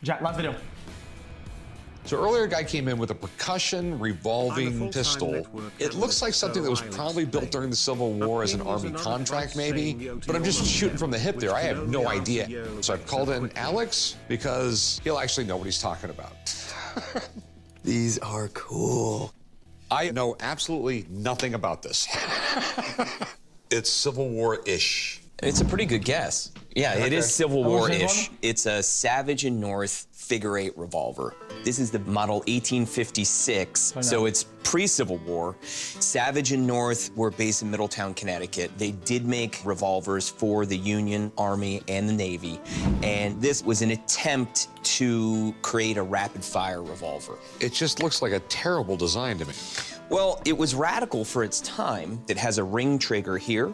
Jack, last video. So earlier, a guy came in with a percussion revolving pistol. It looks like something that was probably built during the Civil War as an army contract, maybe. But I'm just shooting from the hip there. I have no idea. So I've called in Alex because he'll actually know what he's talking about. These are cool. I know absolutely nothing about this. It's Civil War-ish. It's a pretty good guess. Yeah, it is Civil War-ish. It's a Savage and North figure-8 revolver. This is the model 1856, so it's pre-Civil War. Savage and North were based in Middletown, Connecticut. They did make revolvers for the Union Army and the Navy, and this was an attempt to create a rapid-fire revolver. It just looks like a terrible design to me. Well, it was radical for its time. It has a ring trigger here.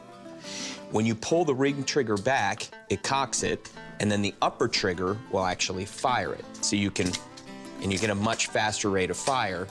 When you pull the ring trigger back, it cocks it, and then the upper trigger will actually fire it. So you get a much faster rate of fire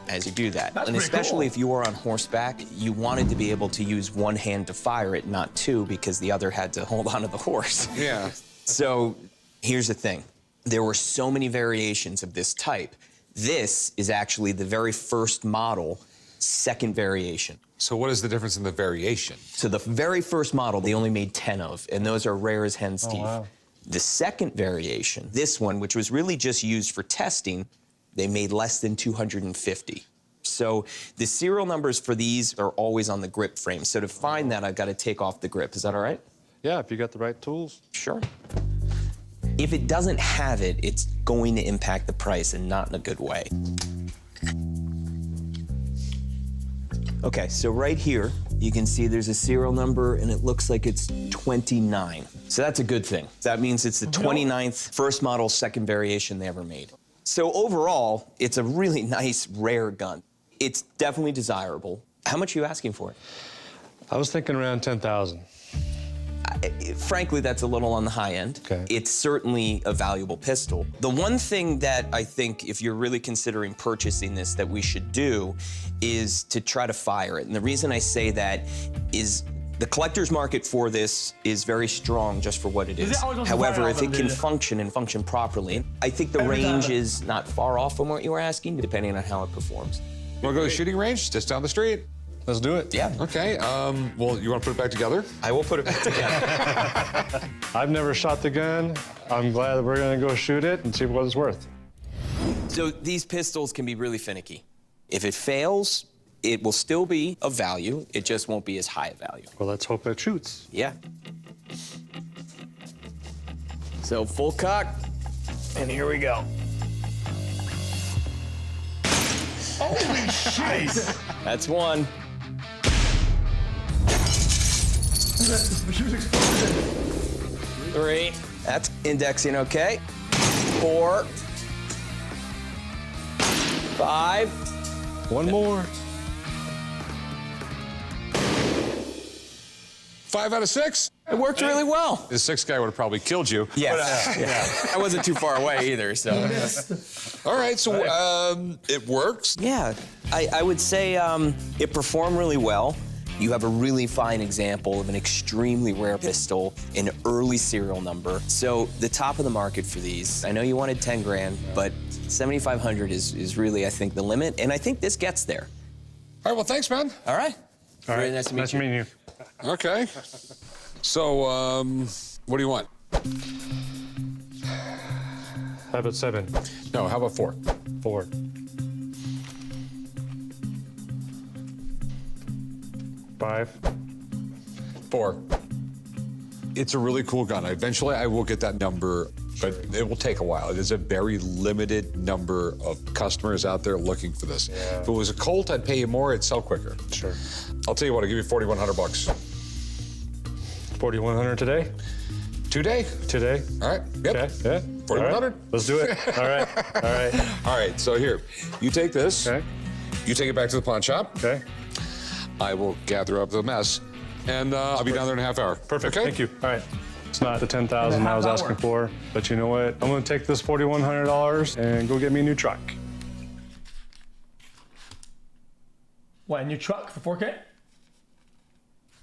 as you do that. That's and pretty especially cool. if you were on horseback, you wanted to be able to use one hand to fire it, not two, because the other had to hold onto the horse. Yeah. So here's the thing. There were so many variations of this type. This is actually the very first model, second variation. So what is the difference in the variation? So the very first model, they only made 10 of, and those are rare as hen's teeth. Wow. The second variation, this one, which was really just used for testing, they made less than 250. So the serial numbers for these are always on the grip frame. So to find that, I've got to take off the grip. Is that all right? Yeah, if you got the right tools. Sure. If it doesn't have it, it's going to impact the price and not in a good way. Okay, so right here, you can see there's a serial number, and it looks like it's 29. So that's a good thing. That means it's the 29th first model, second variation they ever made. So overall, it's a really nice, rare gun. It's definitely desirable. How much are you asking for it? I was thinking around 10,000. Frankly, that's a little on the high end. Okay. It's certainly a valuable pistol. The one thing that I think, if you're really considering purchasing this, that we should do is to try to fire it. And the reason I say that is the collector's market for this is very strong just for what it is. However, if it can function and function properly, I think the range is not far off from what you were asking, depending on how it performs. Want to go to the shooting range? Just down the street? Let's do it. Yeah. Okay, well, you want to put it back together? I will put it back together. I've never shot the gun. I'm glad that we're gonna go shoot it and see what it's worth. So these pistols can be really finicky. If it fails, it will still be of value. It just won't be as high a value. Well, let's hope it shoots. Yeah. So full cock, and here we go. Holy shit! That's one. She was exploding. 3. That's indexing okay. 4. 5. One more. 5 out of 6? It worked really well. The 6th guy would have probably killed you. Yes. Yeah. I wasn't too far away either, so. All right, so it works. Yeah, I would say it performed really well. You have a really fine example of an extremely rare pistol, an early serial number. So the top of the market for these, I know you wanted 10 grand, but 7,500 is really, I think, the limit, and I think this gets there. All right, well, thanks, man. All right. All right. Very nice to meet you. Nice meeting you. Okay. So, what do you want? How about 7? No, how about 4? 4. 5. 4. It's a really cool gun. Eventually, I will get that number, but it will take a while. There's a very limited number of customers out there looking for this. Yeah. If it was a Colt, I'd pay you more. It'd sell quicker. Sure. I'll tell you what. I'll give you $4,100. 4,100 today? Today? Today? All right. Yep. Okay. Yeah. 4,100. All right. Let's do it. All right. All right. All right. So here, you take this. Okay. You take it back to the pawn shop. Okay. I will gather up the mess, and I'll be down there in a half hour. Perfect. Okay? Thank you. All right. It's not the 10,000 I was asking for, but you know what? I'm gonna take this $4,100 and go get me a new truck. What, a new truck for 4K?